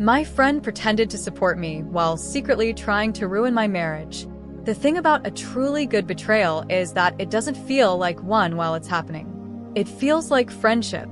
My friend pretended to support me while secretly trying to ruin my marriage. The thing about a truly good betrayal is that it doesn't feel like one while it's happening. It feels like friendship.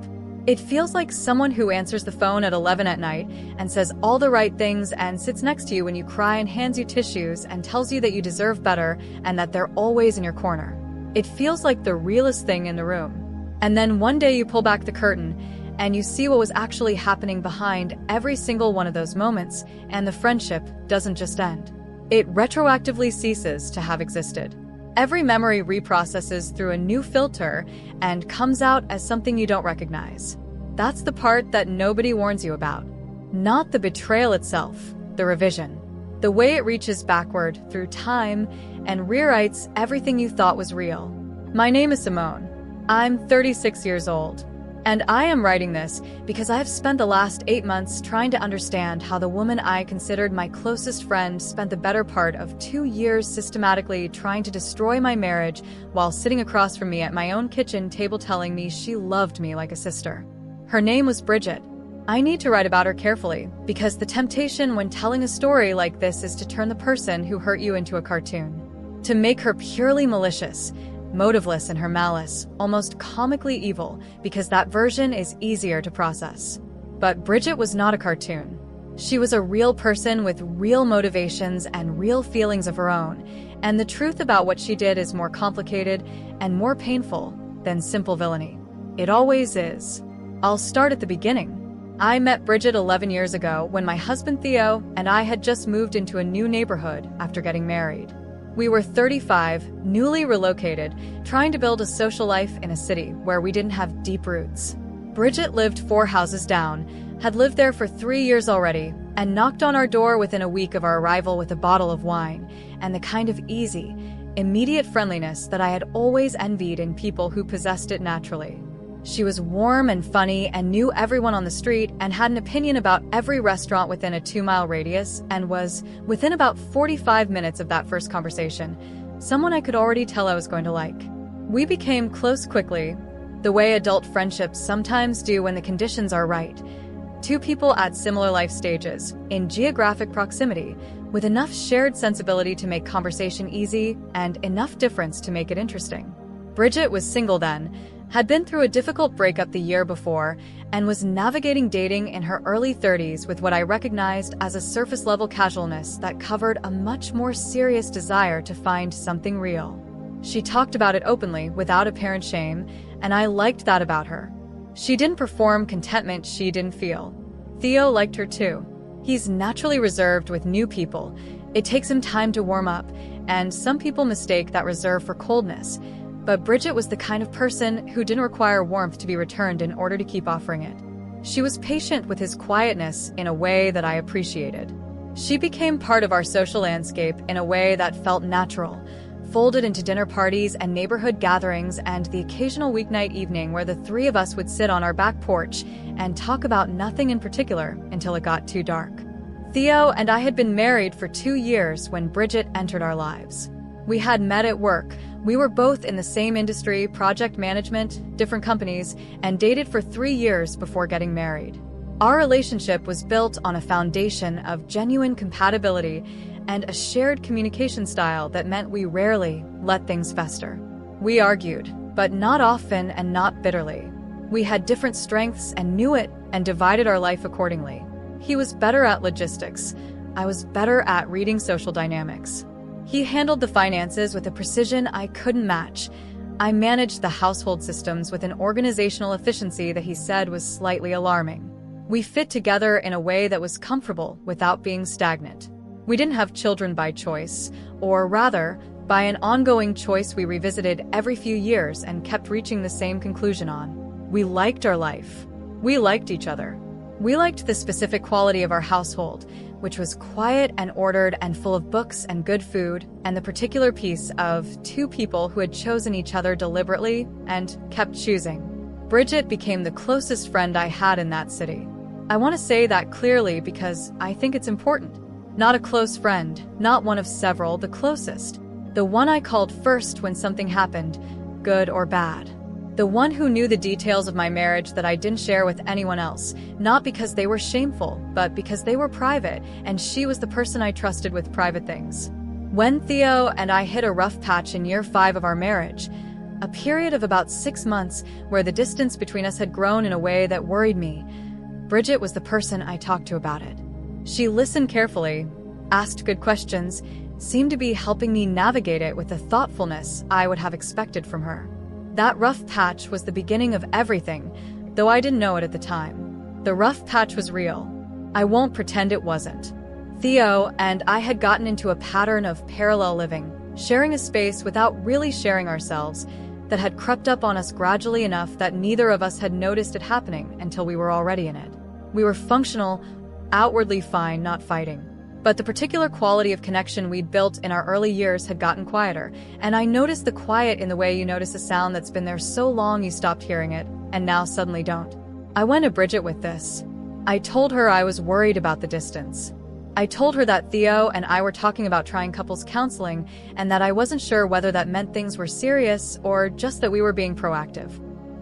It feels like someone who answers the phone at 11 at night and says all the right things and sits next to you when you cry and hands you tissues and tells you that you deserve better and that they're always in your corner. It feels like the realest thing in the room. And then one day you pull back the curtain and you see what was actually happening behind every single one of those moments, and the friendship doesn't just end. It retroactively ceases to have existed. Every memory reprocesses through a new filter and comes out as something you don't recognize. That's the part that nobody warns you about. Not the betrayal itself, the revision. The way it reaches backward through time and rewrites everything you thought was real. My name is Simone. I'm 36 years old. And I am writing this because I have spent the last 8 months trying to understand how the woman I considered my closest friend spent the better part of 2 years systematically trying to destroy my marriage while sitting across from me at my own kitchen table telling me she loved me like a sister. Her name was Bridget. I need to write about her carefully because the temptation when telling a story like this is to turn the person who hurt you into a cartoon. To make her purely malicious, motiveless in her malice, almost comically evil, because that version is easier to process. But Bridget was not a cartoon. She was a real person with real motivations and real feelings of her own, and the truth about what she did is more complicated and more painful than simple villainy. It always is. I'll start at the beginning. I met Bridget 11 years ago when my husband Theo and I had just moved into a new neighborhood after getting married. We were 35, newly relocated, trying to build a social life in a city where we didn't have deep roots. Bridget lived 4 houses down, had lived there for 3 years already, and knocked on our door within a week of our arrival with a bottle of wine, and the kind of easy, immediate friendliness that I had always envied in people who possessed it naturally. She was warm and funny and knew everyone on the street and had an opinion about every restaurant within a 2-mile radius and was, within about 45 minutes of that first conversation, someone I could already tell I was going to like. We became close quickly, the way adult friendships sometimes do when the conditions are right. 2 people at similar life stages, in geographic proximity, with enough shared sensibility to make conversation easy and enough difference to make it interesting. Bridget was single then, had been through a difficult breakup the year before, and was navigating dating in her early 30s with what I recognized as a surface-level casualness that covered a much more serious desire to find something real. She talked about it openly, without apparent shame, and I liked that about her. She didn't perform contentment she didn't feel. Theo liked her too. He's naturally reserved with new people. It takes him time to warm up, and some people mistake that reserve for coldness. But Bridget was the kind of person who didn't require warmth to be returned in order to keep offering it. She was patient with his quietness in a way that I appreciated. She became part of our social landscape in a way that felt natural, folded into dinner parties and neighborhood gatherings and the occasional weeknight evening where the 3 of us would sit on our back porch and talk about nothing in particular until it got too dark. Theo and I had been married for 2 years when Bridget entered our lives. We had met at work. We were both in the same industry, project management, different companies, and dated for 3 years before getting married. Our relationship was built on a foundation of genuine compatibility and a shared communication style that meant we rarely let things fester. We argued, but not often and not bitterly. We had different strengths and knew it and divided our life accordingly. He was better at logistics. I was better at reading social dynamics. He handled the finances with a precision I couldn't match. I managed the household systems with an organizational efficiency that he said was slightly alarming. We fit together in a way that was comfortable without being stagnant. We didn't have children by choice, or rather, by an ongoing choice we revisited every few years and kept reaching the same conclusion on. We liked our life. We liked each other. We liked the specific quality of our household, which was quiet and ordered and full of books and good food, and the particular piece of 2 people who had chosen each other deliberately and kept choosing. Bridget became the closest friend I had in that city. I want to say that clearly because I think it's important. Not a close friend, not one of several, the closest. The one I called first when something happened, good or bad. The one who knew the details of my marriage that I didn't share with anyone else, not because they were shameful, but because they were private, and she was the person I trusted with private things. When Theo and I hit a rough patch in year 5 of our marriage, a period of about 6 months where the distance between us had grown in a way that worried me, Bridget was the person I talked to about it. She listened carefully, asked good questions, seemed to be helping me navigate it with the thoughtfulness I would have expected from her. That rough patch was the beginning of everything, though I didn't know it at the time. The rough patch was real. I won't pretend it wasn't. Theo and I had gotten into a pattern of parallel living, sharing a space without really sharing ourselves, that had crept up on us gradually enough that neither of us had noticed it happening until we were already in it. We were functional, outwardly fine, not fighting. But the particular quality of connection we'd built in our early years had gotten quieter, and I noticed the quiet in the way you notice a sound that's been there so long you stopped hearing it, and now suddenly don't. I went to Bridget with this. I told her I was worried about the distance. I told her that Theo and I were talking about trying couples counseling, and that I wasn't sure whether that meant things were serious or just that we were being proactive.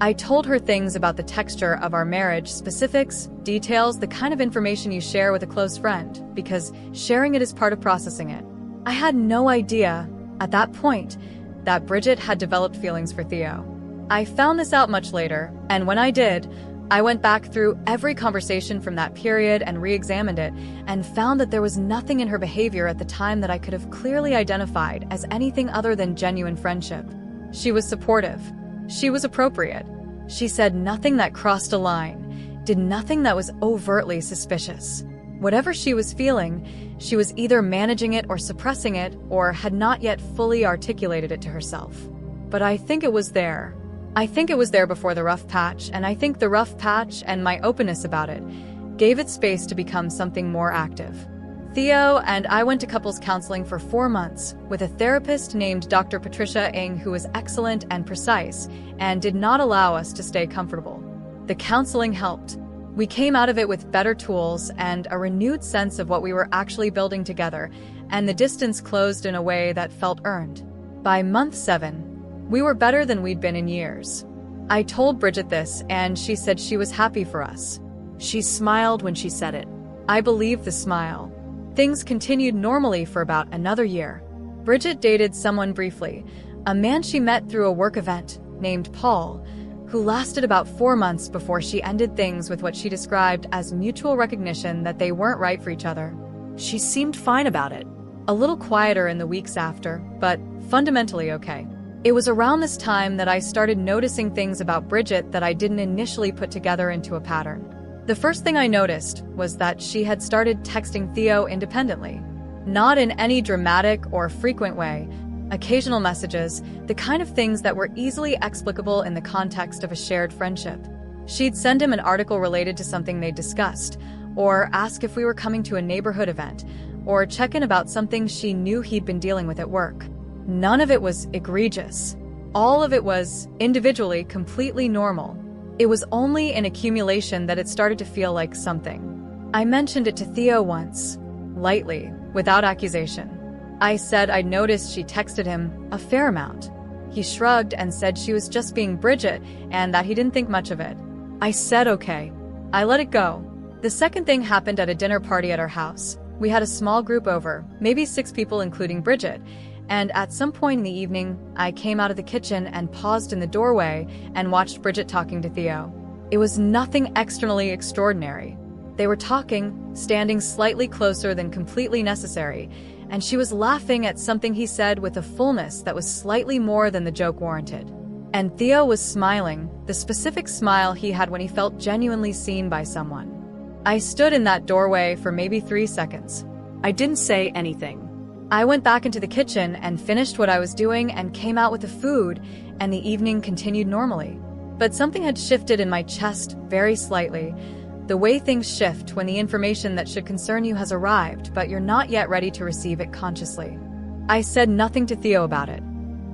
I told her things about the texture of our marriage, specifics, details, the kind of information you share with a close friend, because sharing it is part of processing it. I had no idea, at that point, that Bridget had developed feelings for Theo. I found this out much later, and when I did, I went back through every conversation from that period and re-examined it, and found that there was nothing in her behavior at the time that I could have clearly identified as anything other than genuine friendship. She was supportive. She was appropriate. She said nothing that crossed a line, did nothing that was overtly suspicious. Whatever she was feeling, she was either managing it or suppressing it, or had not yet fully articulated it to herself. But I think it was there. I think it was there before the rough patch, and I think the rough patch and my openness about it gave it space to become something more active. Theo and I went to couples counseling for 4 months with a therapist named Dr. Patricia Ng, who was excellent and precise and did not allow us to stay comfortable. The counseling helped. We came out of it with better tools and a renewed sense of what we were actually building together, and the distance closed in a way that felt earned. By month 7, we were better than we'd been in years. I told Bridget this, and she said she was happy for us. She smiled when she said it. I believed the smile. Things continued normally for about another year. Bridget dated someone briefly, a man she met through a work event named Paul, who lasted about 4 months before she ended things with what she described as mutual recognition that they weren't right for each other. She seemed fine about it. A little quieter in the weeks after, but fundamentally okay. It was around this time that I started noticing things about Bridget that I didn't initially put together into a pattern. The first thing I noticed was that she had started texting Theo independently. Not in any dramatic or frequent way. Occasional messages, the kind of things that were easily explicable in the context of a shared friendship. She'd send him an article related to something they'd discussed, or ask if we were coming to a neighborhood event, or check in about something she knew he'd been dealing with at work. None of it was egregious. All of it was, individually, completely normal. It was only in accumulation that it started to feel like something. I mentioned it to Theo once, lightly, without accusation. I said I'd noticed she texted him a fair amount. He shrugged and said she was just being Bridget and that he didn't think much of it. I said okay. I let it go. The second thing happened at a dinner party at our house. We had a small group over, maybe 6 people including Bridget, and at some point in the evening, I came out of the kitchen and paused in the doorway and watched Bridget talking to Theo. It was nothing externally extraordinary. They were talking, standing slightly closer than completely necessary, and she was laughing at something he said with a fullness that was slightly more than the joke warranted. And Theo was smiling, the specific smile he had when he felt genuinely seen by someone. I stood in that doorway for maybe 3 seconds. I didn't say anything. I went back into the kitchen and finished what I was doing and came out with the food, and the evening continued normally. But something had shifted in my chest very slightly. The way things shift when the information that should concern you has arrived, but you're not yet ready to receive it consciously. I said nothing to Theo about it.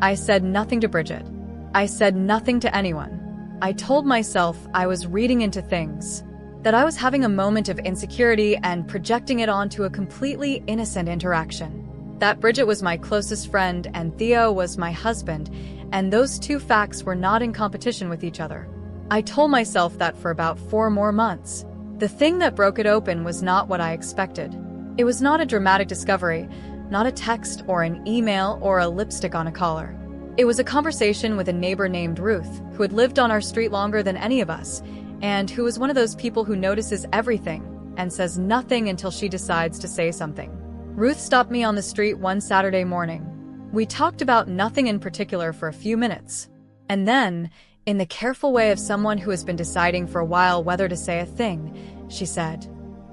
I said nothing to Bridget. I said nothing to anyone. I told myself I was reading into things, that I was having a moment of insecurity and projecting it onto a completely innocent interaction. That Bridget was my closest friend and Theo was my husband, and those two facts were not in competition with each other. I told myself that for about 4 more months. The thing that broke it open was not what I expected. It was not a dramatic discovery, not a text or an email or a lipstick on a collar. It was a conversation with a neighbor named Ruth, who had lived on our street longer than any of us, and who was one of those people who notices everything and says nothing until she decides to say something. Ruth stopped me on the street one Saturday morning. We talked about nothing in particular for a few minutes. And then, in the careful way of someone who has been deciding for a while whether to say a thing, she said,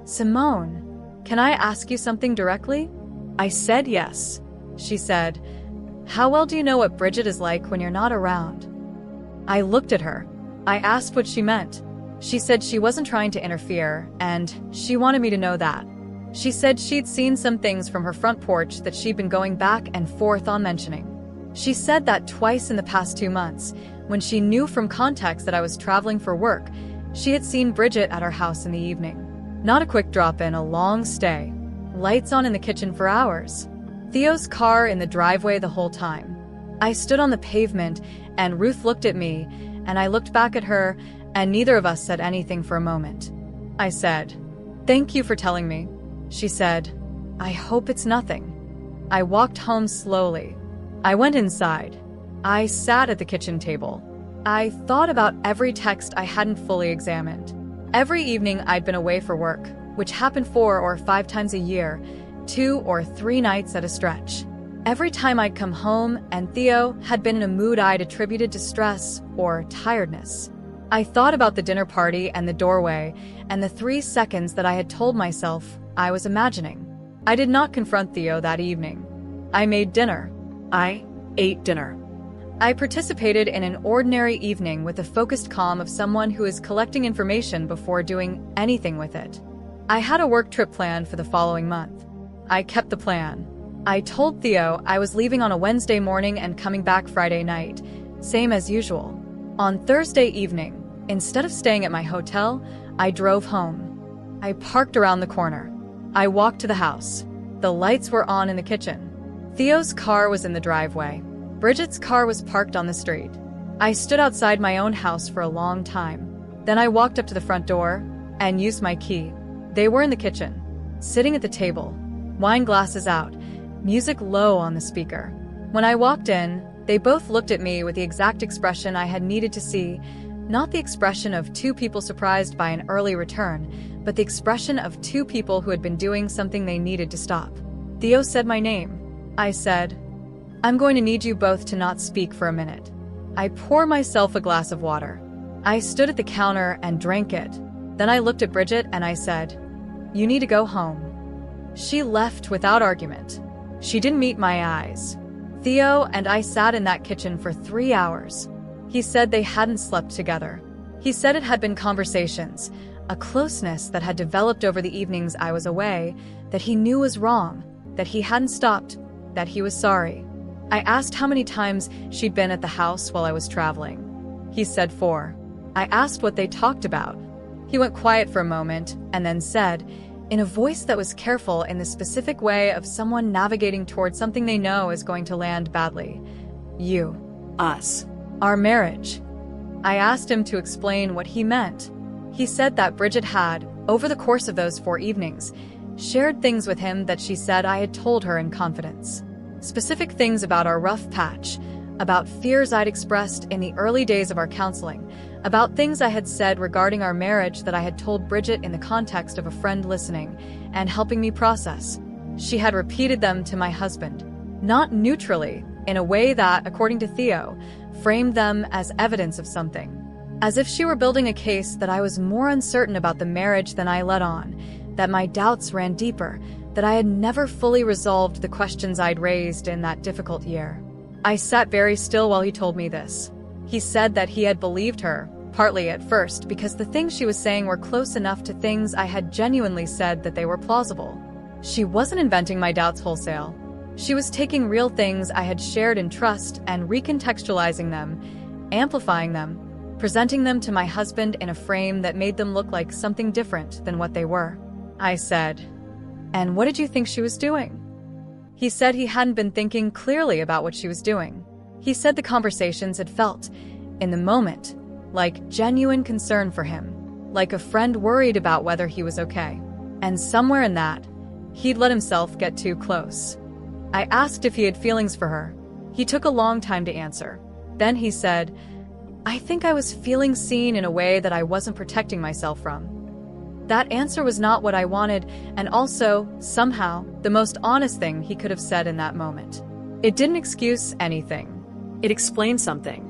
"Simone, can I ask you something directly?" I said yes. She said, "How well do you know what Bridget is like when you're not around?" I looked at her. I asked what she meant. She said she wasn't trying to interfere, and she wanted me to know that. She said she'd seen some things from her front porch that she'd been going back and forth on mentioning. She said that twice in the past 2 months, when she knew from context that I was traveling for work, she had seen Bridget at our house in the evening. Not a quick drop-in, a long stay. Lights on in the kitchen for hours. Theo's car in the driveway the whole time. I stood on the pavement, and Ruth looked at me, and I looked back at her, and neither of us said anything for a moment. I said, "Thank you for telling me." She said, "I hope it's nothing." I walked home slowly. I went inside. I sat at the kitchen table. I thought about every text I hadn't fully examined. Every evening I'd been away for work, which happened 4 or 5 times a year, 2 or 3 nights at a stretch. Every time I'd come home and Theo had been in a mood I'd attributed to stress or tiredness. I thought about the dinner party and the doorway and the 3 seconds that I had told myself I was imagining. I did not confront Theo that evening. I made dinner. I ate dinner. I participated in an ordinary evening with the focused calm of someone who is collecting information before doing anything with it. I had a work trip planned for the following month. I kept the plan. I told Theo I was leaving on a Wednesday morning and coming back Friday night, same as usual. On Thursday evening, instead of staying at my hotel, I drove home. I parked around the corner. I walked to the house. The lights were on in the kitchen. Theo's car was in the driveway. Bridget's car was parked on the street. I stood outside my own house for a long time. Then I walked up to the front door and used my key. They were in the kitchen, sitting at the table, wine glasses out, music low on the speaker. When I walked in, they both looked at me with the exact expression I had needed to see, not the expression of 2 people surprised by an early return, but the expression of 2 people who had been doing something they needed to stop. Theo said my name. I said, "I'm going to need you both to not speak for a minute." I poured myself a glass of water. I stood at the counter and drank it. Then I looked at Bridget and I said, "You need to go home." She left without argument. She didn't meet my eyes. Theo and I sat in that kitchen for 3 hours. He said they hadn't slept together. He said it had been conversations, a closeness that had developed over the evenings I was away, that he knew was wrong, that he hadn't stopped, that he was sorry. I asked how many times she'd been at the house while I was traveling. He said 4. I asked what they talked about. He went quiet for a moment and then said, in a voice that was careful in the specific way of someone navigating towards something they know is going to land badly, "You, us, our marriage." I asked him to explain what he meant. He said that Bridget had, over the course of those 4 evenings, shared things with him that she said I had told her in confidence. Specific things about our rough patch, about fears I'd expressed in the early days of our counseling, about things I had said regarding our marriage that I had told Bridget in the context of a friend listening and helping me process. She had repeated them to my husband, not neutrally, in a way that, according to Theo, framed them as evidence of something. As if she were building a case that I was more uncertain about the marriage than I let on, that my doubts ran deeper, that I had never fully resolved the questions I'd raised in that difficult year. I sat very still while he told me this. He said that he had believed her, partly at first because the things she was saying were close enough to things I had genuinely said that they were plausible. She wasn't inventing my doubts wholesale. She was taking real things I had shared in trust and recontextualizing them, amplifying them, presenting them to my husband in a frame that made them look like something different than what they were. I said, "And what did you think she was doing?" He said he hadn't been thinking clearly about what she was doing. He said the conversations had felt, in the moment, like genuine concern for him, like a friend worried about whether he was okay. And somewhere in that, he'd let himself get too close. I asked if he had feelings for her. He took a long time to answer. Then he said, "I think I was feeling seen in a way that I wasn't protecting myself from." That answer was not what I wanted, and also, somehow, the most honest thing he could have said in that moment. It didn't excuse anything. It explained something.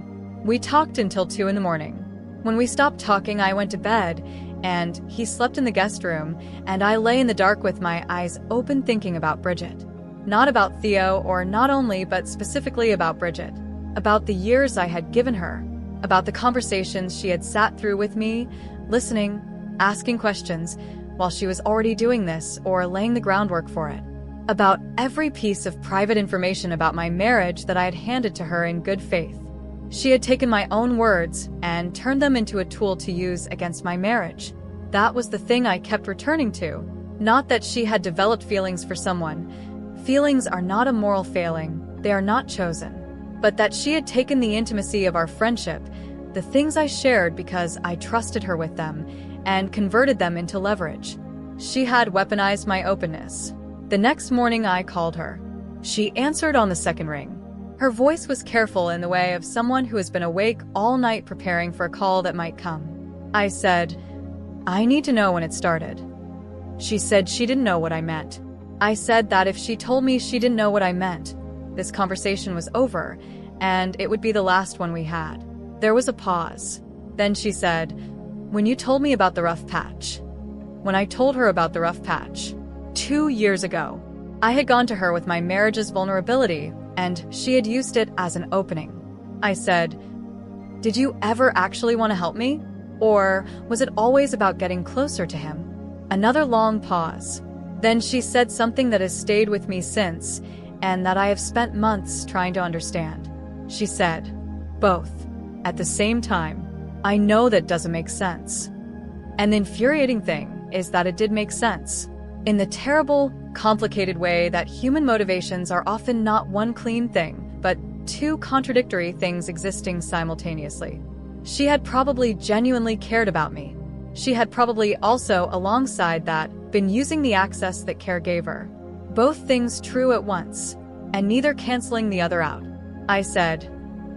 We talked until 2 in the morning. When we stopped talking, I went to bed, and he slept in the guest room, and I lay in the dark with my eyes open thinking about Bridget. Not about Theo, or not only, but specifically about Bridget. About the years I had given her. About the conversations she had sat through with me, listening, asking questions, while she was already doing this or laying the groundwork for it. About every piece of private information about my marriage that I had handed to her in good faith. She had taken my own words and turned them into a tool to use against my marriage. That was the thing I kept returning to. Not that she had developed feelings for someone. Feelings are not a moral failing, they are not chosen. But that she had taken the intimacy of our friendship, the things I shared because I trusted her with them, and converted them into leverage. She had weaponized my openness. The next morning I called her. She answered on the second ring. Her voice was careful in the way of someone who has been awake all night preparing for a call that might come. I said, "I need to know when it started." She said she didn't know what I meant. I said that if she told me she didn't know what I meant, this conversation was over, and it would be the last one we had. There was a pause. Then she said, "When you told me about the rough patch." When I told her about the rough patch, 2 years ago, I had gone to her with my marriage's vulnerability, and she had used it as an opening. I said, "Did you ever actually want to help me? Or was it always about getting closer to him?" Another long pause. Then she said something that has stayed with me since, and that I have spent months trying to understand. She said, "Both. At the same time. I know that doesn't make sense." And the infuriating thing is that it did make sense. In the terrible, complicated way that human motivations are often not one clean thing, but two contradictory things existing simultaneously. She had probably genuinely cared about me. She had probably also, alongside that, been using the access that care gave her. Both things true at once, and neither canceling the other out. I said,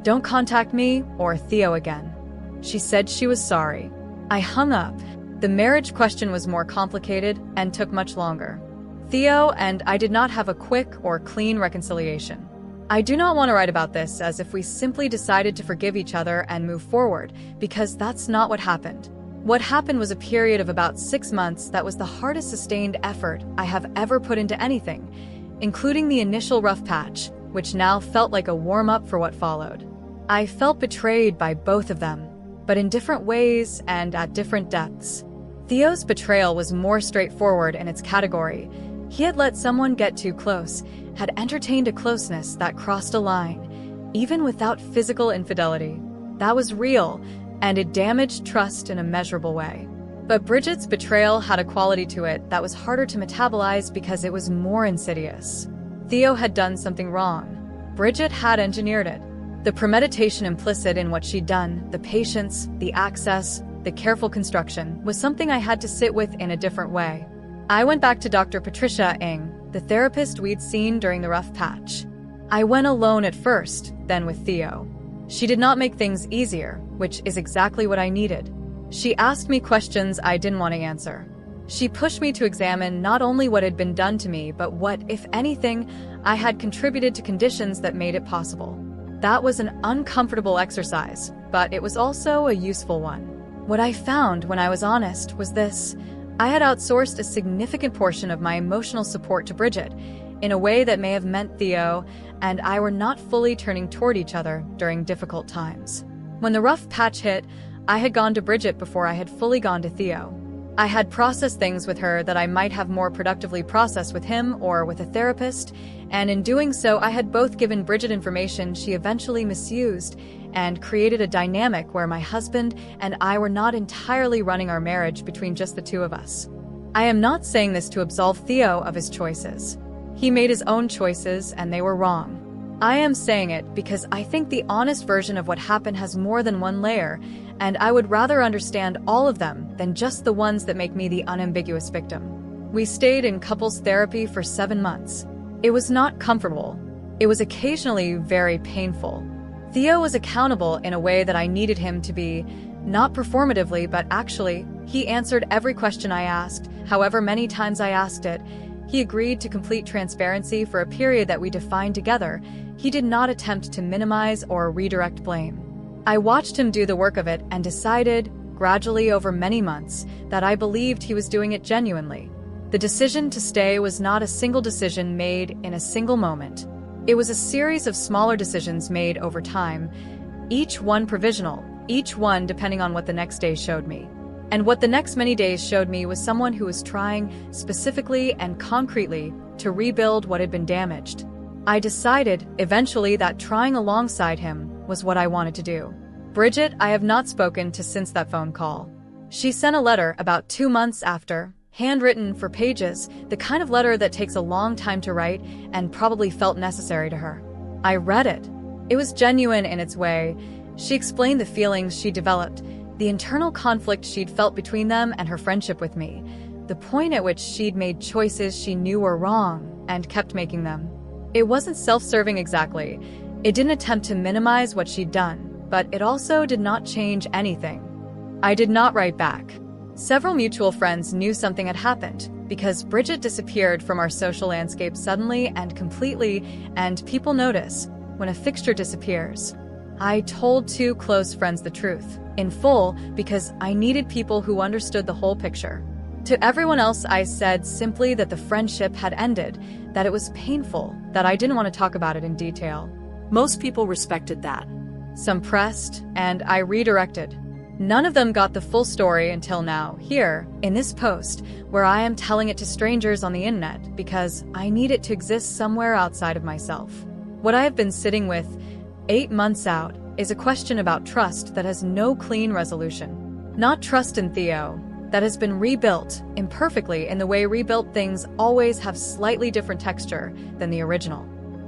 "Don't contact me or Theo again." She said she was sorry. I hung up. The marriage question was more complicated and took much longer. Theo and I did not have a quick or clean reconciliation. I do not want to write about this as if we simply decided to forgive each other and move forward, because that's not what happened. What happened was a period of about 6 months that was the hardest sustained effort I have ever put into anything, including the initial rough patch, which now felt like a warm-up for what followed. I felt betrayed by both of them, but in different ways and at different depths. Theo's betrayal was more straightforward in its category. He had let someone get too close, had entertained a closeness that crossed a line, even without physical infidelity. That was real, and it damaged trust in a measurable way. But Bridget's betrayal had a quality to it that was harder to metabolize because it was more insidious. Theo had done something wrong. Bridget had engineered it. The premeditation implicit in what she'd done, the patience, the access, the careful construction, was something I had to sit with in a different way. I went back to Dr. Patricia Ng, the therapist we'd seen during the rough patch. I went alone at first, then with Theo. She did not make things easier, which is exactly what I needed. She asked me questions I didn't want to answer. She pushed me to examine not only what had been done to me, but what, if anything, I had contributed to conditions that made it possible. That was an uncomfortable exercise, but it was also a useful one. What I found, when I was honest, was this. I had outsourced a significant portion of my emotional support to Bridget, in a way that may have meant Theo and I were not fully turning toward each other during difficult times. When the rough patch hit, I had gone to Bridget before I had fully gone to Theo. I had processed things with her that I might have more productively processed with him or with a therapist, and in doing so I had both given Bridget information she eventually misused and created a dynamic where my husband and I were not entirely running our marriage between just the two of us. I am not saying this to absolve Theo of his choices. He made his own choices and they were wrong. I am saying it because I think the honest version of what happened has more than one layer, and I would rather understand all of them than just the ones that make me the unambiguous victim. We stayed in couples therapy for 7 months. It was not comfortable. It was occasionally very painful. Theo was accountable in a way that I needed him to be, not performatively, but actually. He answered every question I asked, however many times I asked it. He agreed to complete transparency for a period that we defined together. He did not attempt to minimize or redirect blame. I watched him do the work of it and decided, gradually over many months, that I believed he was doing it genuinely. The decision to stay was not a single decision made in a single moment. It was a series of smaller decisions made over time, each one provisional, each one depending on what the next day showed me. And what the next many days showed me was someone who was trying, specifically and concretely, to rebuild what had been damaged. I decided, eventually, that trying alongside him was what I wanted to do. Bridget, I have not spoken to since that phone call. She sent a letter about 2 months after, handwritten for pages, the kind of letter that takes a long time to write and probably felt necessary to her. I read it. It was genuine in its way. She explained the feelings she developed, the internal conflict she'd felt between them and her friendship with me, the point at which she'd made choices she knew were wrong and kept making them. It wasn't self-serving exactly. It didn't attempt to minimize what she'd done, but it also did not change anything. I did not write back. Several mutual friends knew something had happened, because Bridget disappeared from our social landscape suddenly and completely, and people notice when a fixture disappears. I told 2 close friends the truth, in full, because I needed people who understood the whole picture. To everyone else, I said simply that the friendship had ended, that it was painful, that I didn't want to talk about it in detail. Most people respected that. Some pressed, and I redirected. None of them got the full story until now, here, in this post, where I am telling it to strangers on the internet, because I need it to exist somewhere outside of myself. What I have been sitting with, 8 months out, is a question about trust that has no clean resolution. Not trust in Theo, that has been rebuilt, imperfectly in the way rebuilt things always have slightly different texture than the original.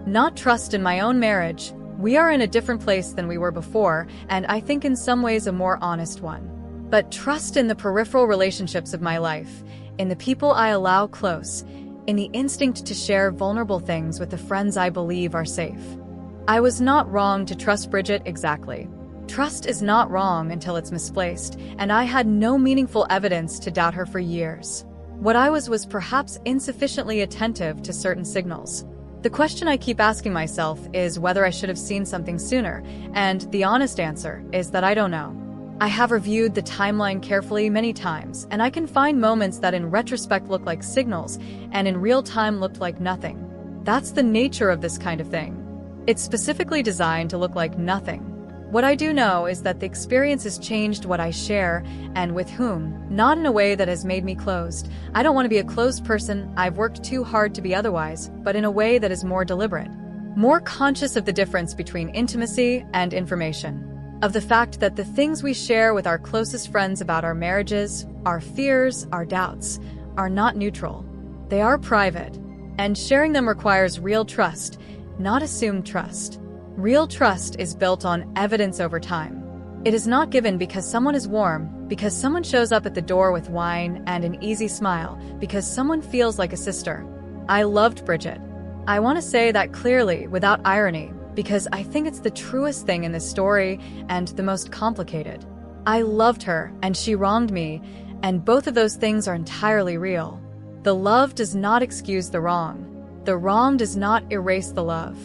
Not trust in my own marriage. We are in a different place than we were before, and I think in some ways a more honest one. But trust in the peripheral relationships of my life, in the people I allow close, in the instinct to share vulnerable things with the friends I believe are safe. I was not wrong to trust Bridget exactly. Trust is not wrong until it's misplaced, and I had no meaningful evidence to doubt her for years. What I was perhaps insufficiently attentive to certain signals. The question I keep asking myself is whether I should have seen something sooner, and the honest answer is that I don't know. I have reviewed the timeline carefully many times, and I can find moments that in retrospect look like signals, and in real time looked like nothing. That's the nature of this kind of thing. It's specifically designed to look like nothing. What I do know is that the experience has changed what I share and with whom, not in a way that has made me closed. I don't want to be a closed person, I've worked too hard to be otherwise, but in a way that is more deliberate. More conscious of the difference between intimacy and information. Of the fact that the things we share with our closest friends about our marriages, our fears, our doubts, are not neutral. They are private. And sharing them requires real trust, not assumed trust. Real trust is built on evidence over time. It is not given because someone is warm, because someone shows up at the door with wine and an easy smile, because someone feels like a sister. I loved Bridget. I want to say that clearly, without irony, because I think it's the truest thing in this story and the most complicated. I loved her, and she wronged me, and both of those things are entirely real. The love does not excuse the wrong. The wrong does not erase the love.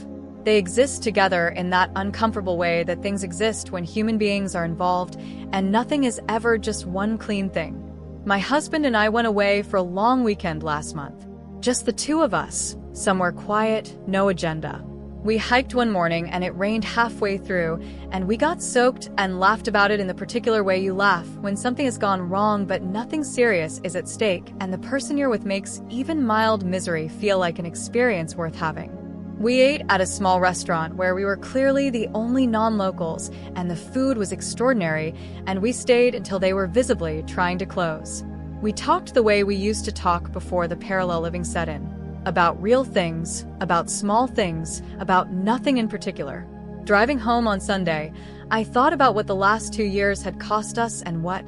They exist together in that uncomfortable way that things exist when human beings are involved, and nothing is ever just one clean thing. My husband and I went away for a long weekend last month. Just the 2 of us, somewhere quiet, no agenda. We hiked one morning and it rained halfway through, and we got soaked and laughed about it in the particular way you laugh when something has gone wrong but nothing serious is at stake, and the person you're with makes even mild misery feel like an experience worth having. We ate at a small restaurant where we were clearly the only non-locals, and the food was extraordinary, and we stayed until they were visibly trying to close. We talked the way we used to talk before the parallel living set in. about real things, about small things, about nothing in particular. Driving home on Sunday, I thought about what the last 2 years had cost us and what,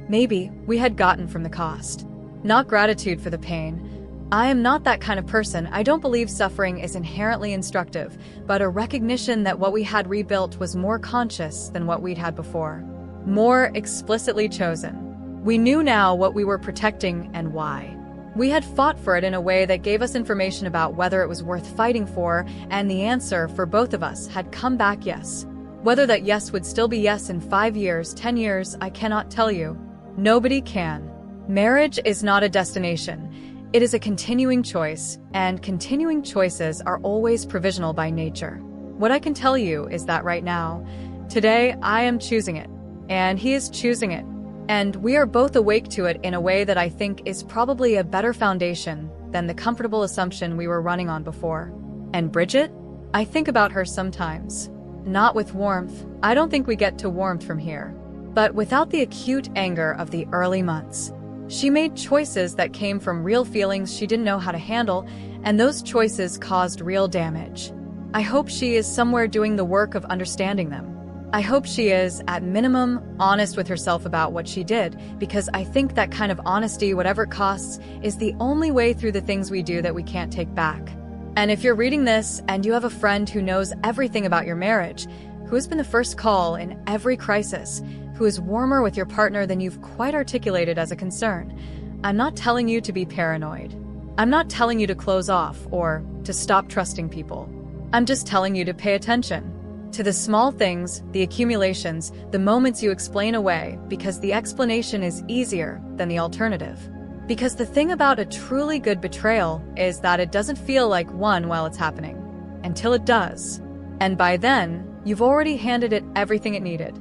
maybe, we had gotten from the cost. Not gratitude for the pain. I am not that kind of person. I don't believe suffering is inherently instructive, but a recognition that what we had rebuilt was more conscious than what we'd had before. More explicitly chosen. We knew now what we were protecting and why. We had fought for it in a way that gave us information about whether it was worth fighting for, and the answer for both of us had come back yes. Whether that yes would still be yes in 5 years, 10 years, I cannot tell you. Nobody can. Marriage is not a destination. It is a continuing choice, and continuing choices are always provisional by nature. What I can tell you is that right now, today, I am choosing it, and he is choosing it. And we are both awake to it in a way that I think is probably a better foundation than the comfortable assumption we were running on before. And Bridget? I think about her sometimes. Not with warmth. I don't think we get to warmth from here. But without the acute anger of the early months. She made choices that came from real feelings she didn't know how to handle, and those choices caused real damage. I hope she is somewhere doing the work of understanding them. I hope she is, at minimum, honest with herself about what she did, because I think that kind of honesty, whatever it costs, is the only way through the things we do that we can't take back. And if you're reading this and you have a friend who knows everything about your marriage, who has been the first call in every crisis, who is warmer with your partner than you've quite articulated as a concern, I'm not telling you to be paranoid. I'm not telling you to close off or to stop trusting people. I'm just telling you to pay attention. To the small things, the accumulations, the moments you explain away because the explanation is easier than the alternative. Because the thing about a truly good betrayal is that it doesn't feel like one while it's happening, until it does. And by then, you've already handed it everything it needed.